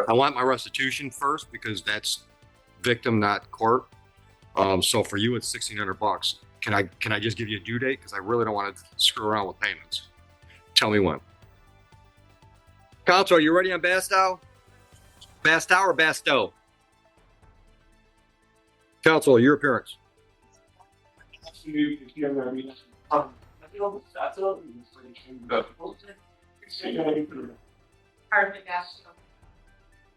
I want my restitution first because that's victim, not court. So for you, it's $1,600. Can I just give you a due date? Because I really don't want to screw around with payments. Tell me when. Counsel, are you ready on Bastow? Bastow or Bastow? Counsel, your appearance.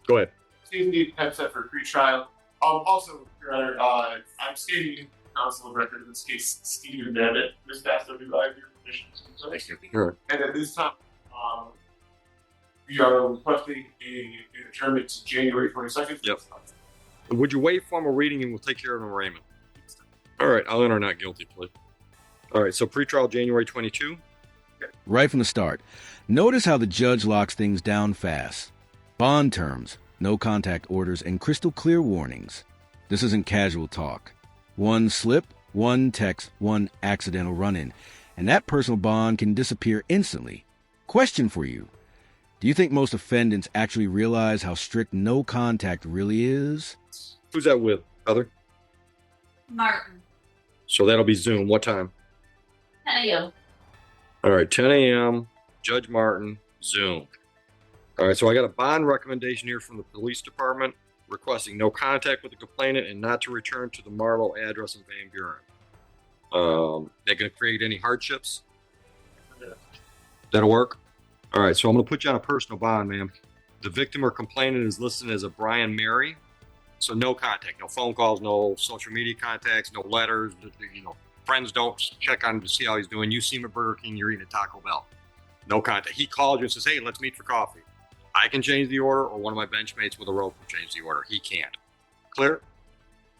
Go ahead. Steve set for pre-trial. Also, Your Honor, I'm stating counsel of record in this case, Stephen Babbitt. Ms. Bastow, do I have your permission? Thank you. Sure. And at this time, we are requesting an adjournment to January 22nd. Yep. Would you wait for formal reading and we'll take care of an arraignment? All right, I'll enter not guilty plea. All right, so pretrial January 22. Right from the start, notice how the judge locks things down fast. Bond terms, no contact orders, and crystal clear warnings. This isn't casual talk. One slip, one text, one accidental run-in, and that personal bond can disappear instantly. Question for you. Do you think most offendants actually realize how strict no contact really is? Who's that with, Heather? Martin. So that'll be Zoom. What time? 10 a.m. All right, 10 a.m., Judge Martin, Zoom. All right, so I got a bond recommendation here from the police department requesting no contact with the complainant and not to return to the Marlow address in Van Buren. They're going to create any hardships? That'll work? All right, so I'm going to put you on a personal bond, ma'am. The victim or complainant is listed as a Brian Mary. So no contact, no phone calls, no social media contacts, no letters. You know, friends don't check on him to see how he's doing. You see him at Burger King, you're eating at Taco Bell. No contact. He calls you and says, hey, let's meet for coffee. I can change the order, or one of my benchmates with a rope will change the order. He can't. Clear?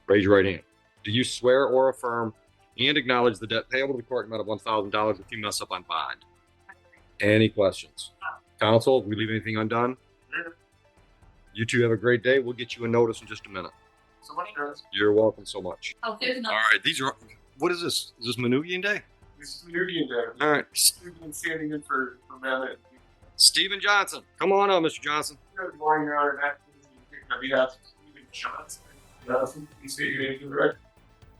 Raise your right hand. Do you swear or affirm and acknowledge the debt payable to the court amount of $1,000 if you mess up on bond? Any questions? Counsel, we leave anything undone? You two have a great day. We'll get you a notice in just a minute. So much, guys. You're welcome so much. Oh, there's no. All right, these are, what is this? Is this Manugian Day? This is Nubian Day. All right, Stephen standing in for Babbitt. Stephen Johnson. Come on up, Mr. Johnson. Good morning, Your Honor. On behalf of Stephen Johnson, please state your name for the record.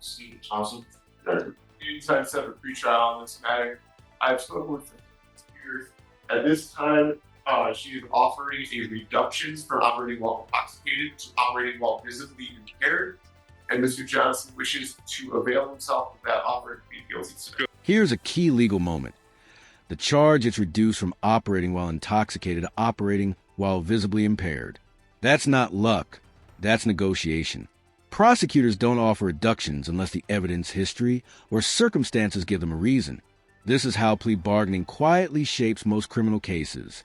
Stephen Johnson. Anytime set for pre-trial on this matter. I've spoken with the prosecutor. At this time, she is offering a reduction from operating while intoxicated to operating while visibly impaired, and Mr. Johnson wishes to avail himself of that offer and plead guilty today. Here's a key legal moment. The charge is reduced from operating while intoxicated to operating while visibly impaired. That's not luck. That's negotiation. Prosecutors don't offer reductions unless the evidence, history, or circumstances give them a reason. This is how plea bargaining quietly shapes most criminal cases.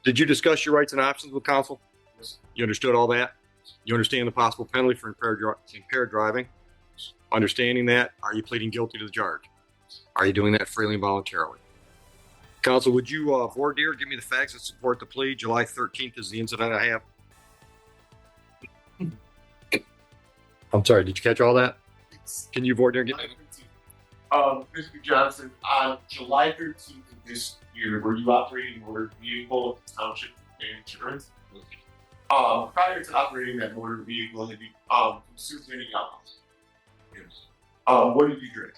Did you discuss your rights and options with counsel? Yes. You understood all that? You understand the possible penalty for impaired driving? Understanding that, are you pleading guilty to the charge? Are you doing that freely and voluntarily? Counsel, would you, voir dire, give me the facts that support the plea? July 13th is the incident I have. I'm sorry, did you catch all that? Can you voir dire get me? Mr. Johnson, on July 13th of this year, were you operating a motor vehicle at the township to pay insurance? Prior to operating that motor vehicle, have you consumed any alcohol? Yes. What did you drink?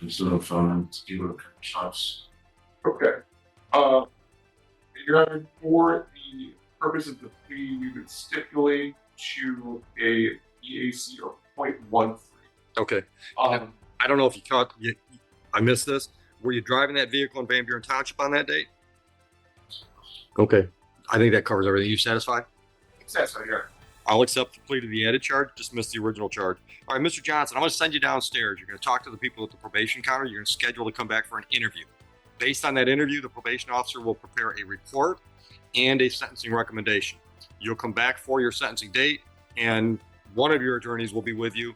Instead of tequila shots. Okay. Your Honor, for the purpose of the plea, we would stipulate to a EAC of 0.13. Okay. I don't know if you caught, I missed this. Were you driving that vehicle in Van Buren Township on that date? Okay. I think that covers everything. You satisfied? Satisfied, Your Honor. I'll accept the plea to the added charge, dismiss the original charge. All right, Mr. Johnson, I'm going to send you downstairs. You're going to talk to the people at the probation counter. You're going to schedule to come back for an interview. Based on that interview, the probation officer will prepare a report and a sentencing recommendation. You'll come back for your sentencing date, and one of your attorneys will be with you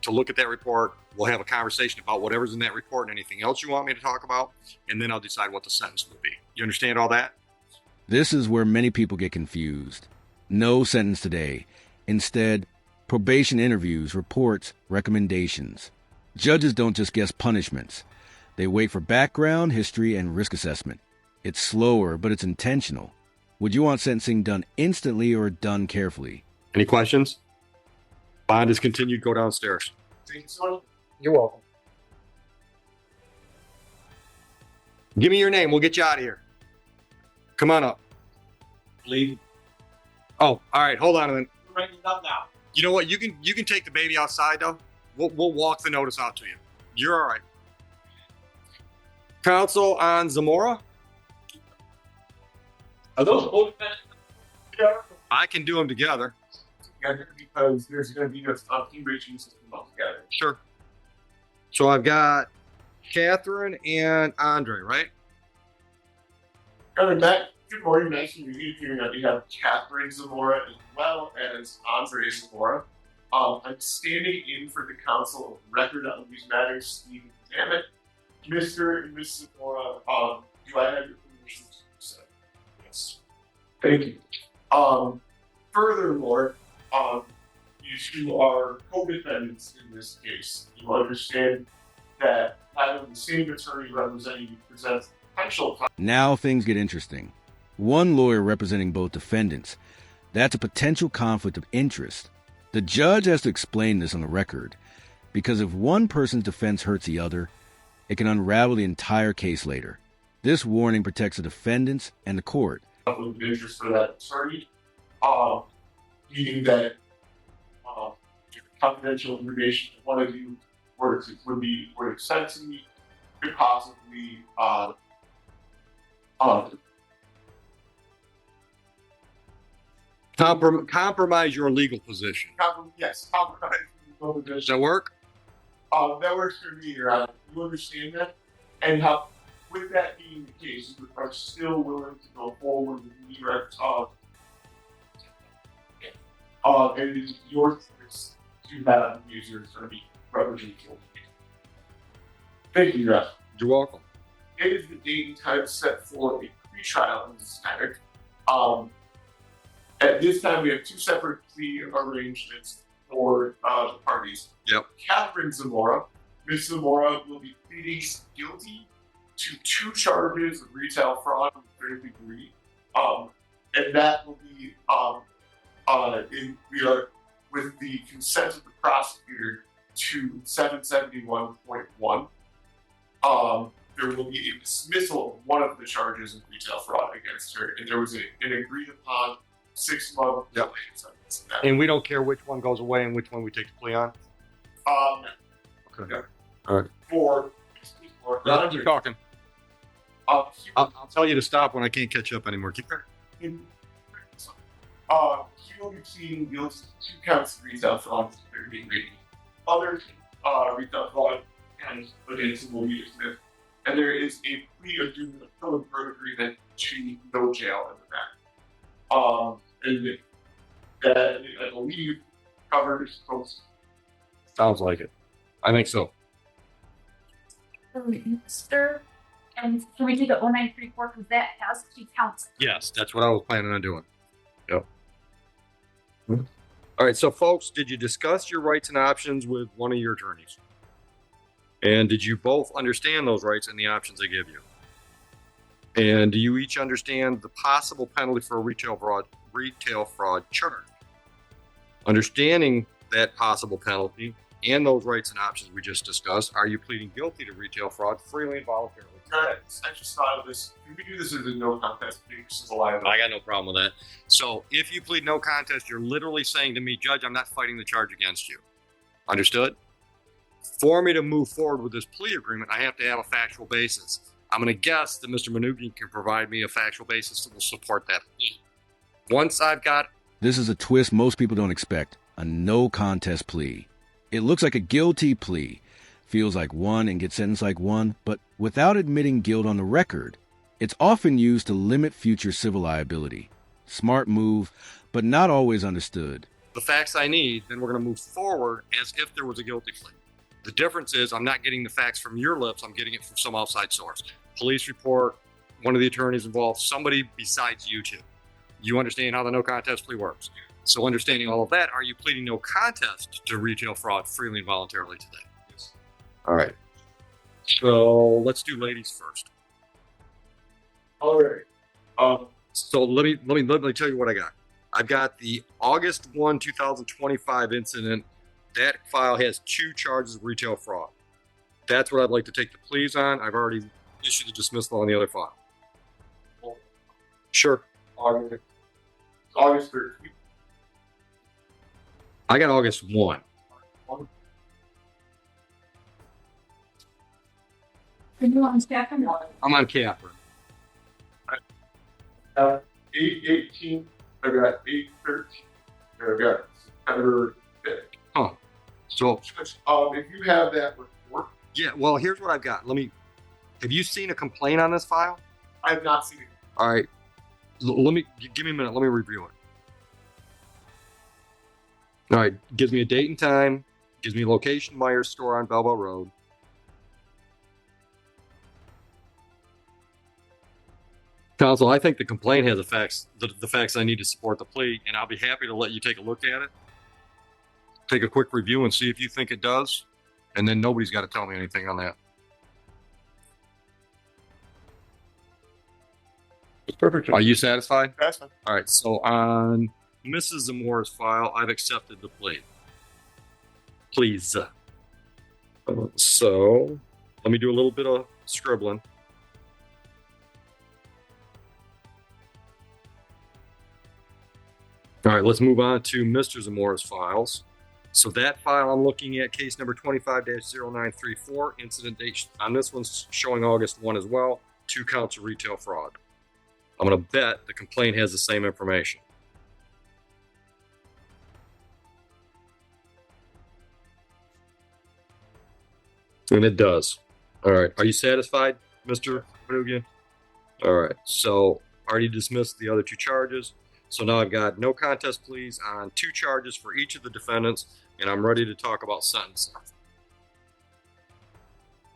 to look at that report. We'll have a conversation about whatever's in that report and anything else you want me to talk about, and then I'll decide what the sentence will be. You understand all that? This is where many people get confused. No sentence today. Instead, probation interviews, reports, recommendations. Judges don't just guess punishments. They wait for background, history, and risk assessment. It's slower, but it's intentional. Would you want sentencing done instantly or done carefully? Any questions? Bond is continued. Go downstairs. Thank you so much. You're welcome. Give me your name. We'll get you out of here. Come on up. Leave. Oh, all right. Hold on a minute. We're writing it up now. You know what? You can take the baby outside though. We'll walk the notice out to you. You're all right. Counsel on Zamora. Are those both together? I can do them together. Together because there's going to be a team rating system altogether. Sure. So I've got Catherine and Andre, right? Matt, good morning. Nice to meet you. Here we have Catherine Zamora as well as Andre Zamora. I'm standing in for the counsel of record on these matters, Stephen Dammit. Mr. and Ms. Zamora, do I have your permission to do so? Yes. Thank you. Furthermore, you two are co-defendants in this case. You understand that having the same attorney representing you presents potential. Now things get interesting. One lawyer representing both defendants. That's a potential conflict of interest. The judge has to explain this on the record, because if one person's defense hurts the other, it can unravel the entire case later. This warning protects the defendants and the court. Conflict of interest for that attorney, meaning that confidential information that one of you would have sent to me could possibly Compromise your legal position. compromise legal Does position. that work? That works for me, Your Honor. You understand that? And how, with that being the case, you are still willing to go forward with the direct and it is your choice to have users or be representative. Thank you, Your Honor. You're welcome. It is the date and time set for a pretrial in this matter. At this time, we have two separate plea arrangements for the parties. Yep. Catherine Zamora. Ms. Zamora will be pleading guilty to 2 charges of retail fraud in the 3rd degree. And that will be, we are, with the consent of the prosecutor, to 771.1. There will be a dismissal of one of the charges of retail fraud against her, and there was an agreed upon 6-month Yep. delayed sentence. And we don't care which one goes away and which one we take the plea on. Okay. Yeah. All right. For Keep talking. I'll tell you to stop when I can't catch up anymore. Keep going. he will be pleading guilty to 2 counts of retail fraud. They're being rated. Other retail fraud and against will be dismissed. And there is a plea agreement, a fill and burn agreement to no jail in the back. And that I believe covers both. Sounds like it. I think so. Mr. And can we do the 0934 because that has 2 counts? Yes, that's what I was planning on doing. Yep. All right, so folks, did you discuss your rights and options with one of your attorneys? And did you both understand those rights and the options they give you? And do you each understand the possible penalty for a retail fraud charge? Understanding that possible penalty and those rights and options we just discussed, are you pleading guilty to retail fraud freely and voluntarily? I just thought of this. Can we do this as a no contest plea? This is a liability. I got no problem with that. So if you plead no contest, you're literally saying to me, Judge, I'm not fighting the charge against you. Understood? For me to move forward with this plea agreement, I have to have a factual basis. I'm going to guess that Mr. Manugian can provide me a factual basis that will support that plea. Once I've got... This is a twist most people don't expect. A no contest plea. It looks like a guilty plea. Feels like one and gets sentenced like one, but without admitting guilt on the record. It's often used to limit future civil liability. Smart move, but not always understood. the facts I need, then we're going to move forward as if there was a guilty plea. The difference is I'm not getting the facts from your lips. I'm getting it from some outside source. Police report, one of the attorneys involved, somebody besides you two. You understand how the no contest plea works. So understanding all of that, are you pleading no contest to retail fraud freely and voluntarily today? Yes. All right. So let's do ladies first. All right. So let me tell you what I got. I've got the August 1, 2025 incident. That file has 2 charges of retail fraud. That's what I'd like to take the pleas on. I've already issued a dismissal on the other file. Sure. August 13th. I got August 1. Are you on staff or not? I'm on Capper. 8/18. I've got 8/13. I've got September 5th. Huh. So If you have that report, yeah, well, here's what I've got. Have you seen a complaint on this file? I have not seen it. All right. Let me give me a minute. Let me review it. All right. Gives me a date and time. Gives me location, Myers store on Belleville Road. Counsel, I think the complaint has the facts I need to support the plea, and I'll be happy to let you take a look at it. Take a quick review and see if you think it does, and then nobody's got to tell me anything on that. It's perfect. Are you satisfied? That's fine. All right. So on Mrs. Zamora's file, I've accepted the plea. Please. So let me do a little bit of scribbling. All right, let's move on to Mr. Zamora's files. So that file I'm looking at, case number 25-0934, incident date on this one's showing August 1 as well, 2 counts of retail fraud. I'm going to bet the complaint has the same information. And it does. All right, are you satisfied, Mr. Manugian? All right, so already dismissed the other 2 charges. So now I've got no contest pleas on 2 charges for each of the defendants, and I'm ready to talk about sentencing.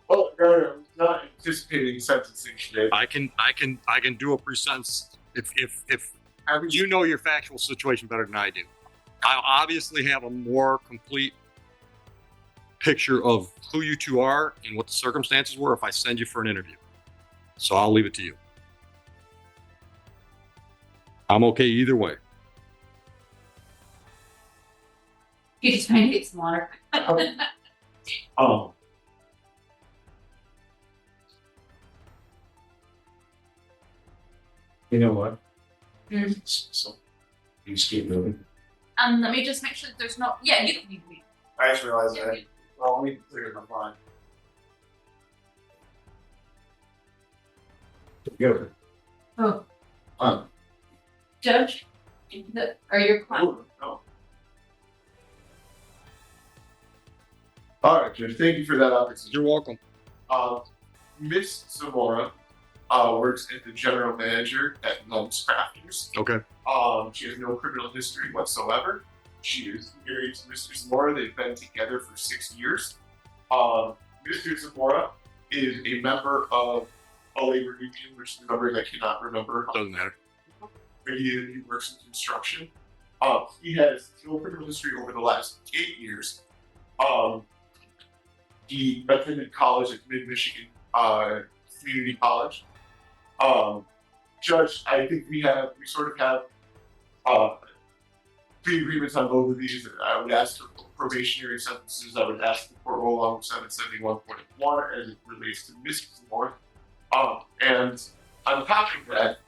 Well, Governor, I'm not anticipating sentencing today. I can do a pre-sentence if Having you know your factual situation better than I do. I obviously have a more complete picture of who you 2 are and what the circumstances were if I send you for an interview. So I'll leave it to you. I'm okay either way. You just trying to get some water. You know what? Mm. So you just keep moving. Let me just make sure that there's no. Yeah, you don't need me. I just realized Yeah, that. you- Well, let me clear my mind. Good. Oh, Um, Judge, are your client? Oh, no. All right, Judge. Thank you for that opportunity. You're welcome. Miss Zamora works as the general manager at Nuns Crafters. Okay. She has no criminal history whatsoever. She is married to Mr. Zamora. They've been together for 6 years. Mr. Zamora is a member of a labor union, which the numbers I cannot remember. Doesn't matter. He works in construction. He has no criminal history over the last 8 years. He attended college at Mid-Michigan Community College. Judge, I think we sort of have plea agreements on both of these. I would ask for probationary sentences. I would ask the court roll along with 771.1 as it relates to Mr. Zamora. And on top of that,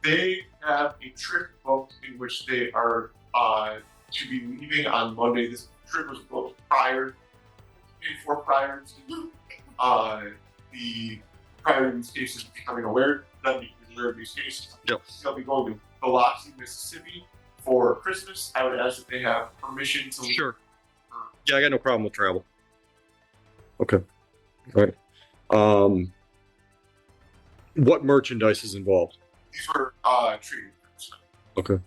they have a trip booked in which they are to be leaving on Monday. This trip was booked prior to the prior to these cases becoming aware of these cases. Yep. They'll be going to Biloxi, Mississippi for Christmas. I would ask that they have permission to leave. Sure. Yeah, I got no problem with travel. Okay. All right. What merchandise is involved? These were trading goods. Okay.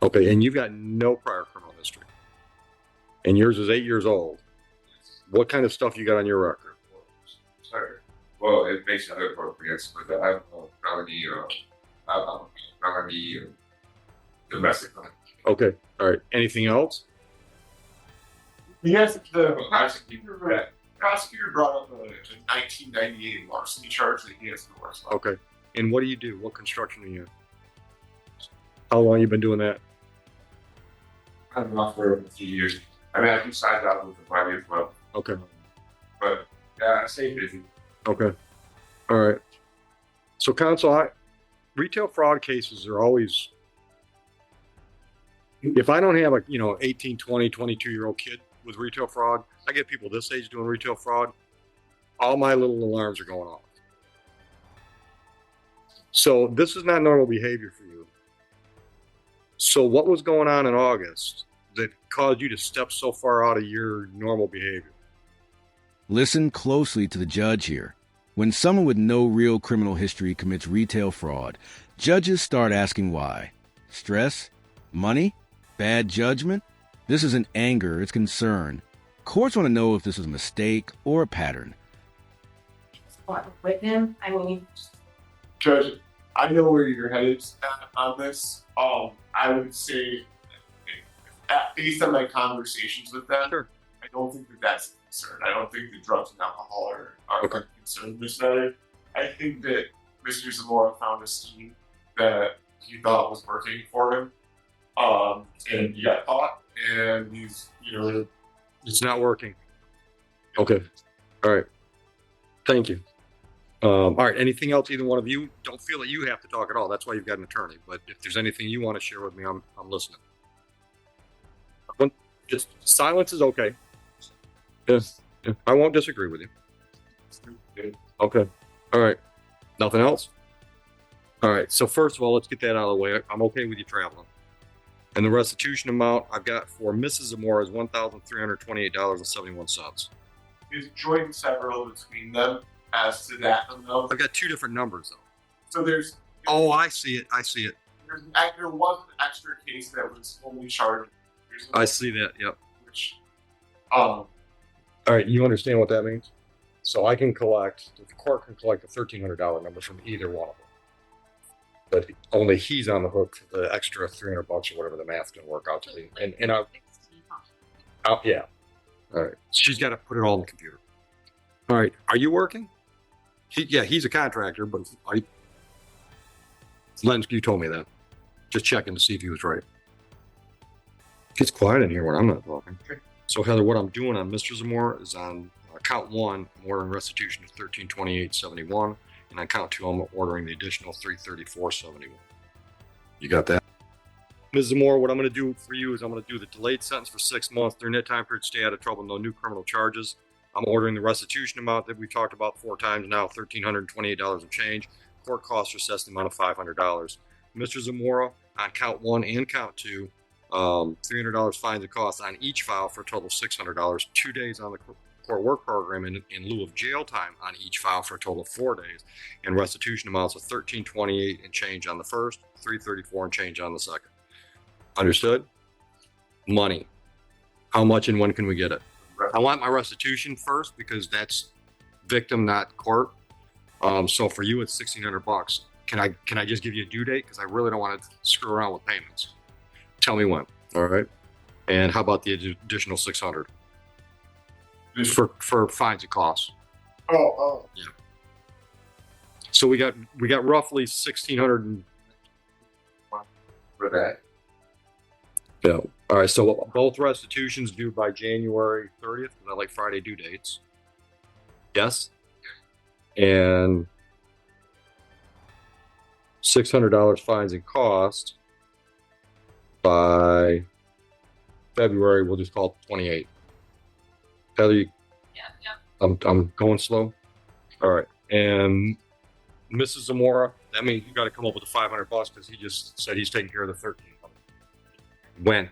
Okay, and you've got no prior criminal history. And yours is 8 years old. What kind of stuff you got on your record? sorry. Well, it makes it appropriate, but I have no felony, domestic violence. Okay. All right. Anything else? Yes, the Yeah. prosecutor brought up a 1998 larceny charge that he has to arrest. Okay. And what do you do? What construction are you in? How long you been doing that? I've been off for a few years. I mean, I do side job with the body as well, Okay. but yeah, I stay busy. Okay. All right. So, counsel, retail fraud cases are always, if I don't have a, 18, 20, 22-year-old kid with retail fraud, I get people this age doing retail fraud, all my little alarms are going off. So this is not normal behavior for you. So what was going on in August that caused you to step so far out of your normal behavior? Listen closely to the judge here. When someone with no real criminal history commits retail fraud, judges start asking why. Stress? Money? Bad judgment? This isn't anger, it's concern. Courts want to know if this is a mistake or a pattern. With him, I mean, Judge, I know where your head is at on this. I would say, based on my conversations with them, Sure. I don't think that that's a concern. I don't think that drugs and alcohol are Okay. a concern in this matter. I think that Mr. Zamora found a scheme that he thought was working for him, and he got caught, and he's, It's not working. Okay. All right. Thank you. All right. Anything else, either one of you? Don't feel that you have to talk at all. That's why you've got an attorney. But if there's anything you want to share with me, I'm listening. Just silence is okay. Yeah. I won't disagree with you. Okay. All right. Nothing else? All right. So first of all, let's get that out of the way. I'm okay with you traveling. And the restitution amount I've got for Mrs. Zamora is $1,328.71. There's joint and several between them as to that amount. I've got two different numbers though. So there's Oh, I see it. there was an extra case that was only charged. I see that. Yep. Which, All right. You understand what that means? So I can collect, the court can collect a $1,300 number from either one of them. But only he's on the hook for the extra $300 or whatever the math's gonna work out to be. And yeah. All right. She's got to put it all in the computer. All right. Are you working? He's a contractor, but Len, you told me that. Just checking to see if he was right. It gets quiet in here when I'm not talking. So Heather, what I'm doing on Mr. Zamora is on count one, I'm ordering restitution of $1,328.71, and on count two, I'm ordering the additional $334.71. You got that? Ms. Zamora, what I'm going to do for you is I'm going to do the delayed sentence for 6 months. During that time period, stay out of trouble, no new criminal charges. I'm ordering the restitution amount that we talked about 4 times now, $1,328 and change. Court costs are assessed the amount of $500. Mr. Zamora, on count one and count two, $300 fines and costs on each file for a total of $600. 2 days on the court work program in lieu of jail time on each file for a total of 4 days, and restitution amounts of $1,328 and change on the first, $334 and change on the second. Understood? Money. How much and when can we get it? I want my restitution first because that's victim, not court. So for you, it's $1,600. Can I just give you a due date? Because I really don't want to screw around with payments. Tell me when. All right. And how about the additional $600 for fines and costs? Oh. Yeah. So we got roughly $1,600. For that. Yeah. All right. So both restitutions due by January 30th. Because I like Friday due dates. Yes. And $600 fines and cost by February. We'll just call it 28. Heather, yeah. I'm going slow. All right. And Mrs. Zamora, that means you got to come up with the $500 because he just said he's taking care of the 13. When?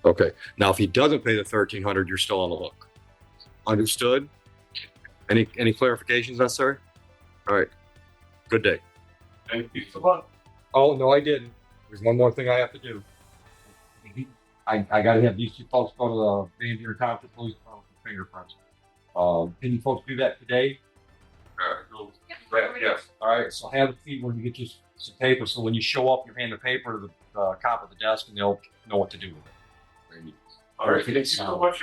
Okay. Now, if he doesn't pay the $1,300, you're still on the hook. Understood? Any clarifications necessary? All right. Good day. Thank you so much. Oh, no, I didn't. There's one more thing I have to do. I got to have these two folks go to the Van Buren Township Police Department for fingerprints. Can you folks do that today? Yes. All right. So have a feed when you get you some paper. So when you show up, you hand the paper to the cop at the desk, and they'll know what to do with it. All right. Thank you so much.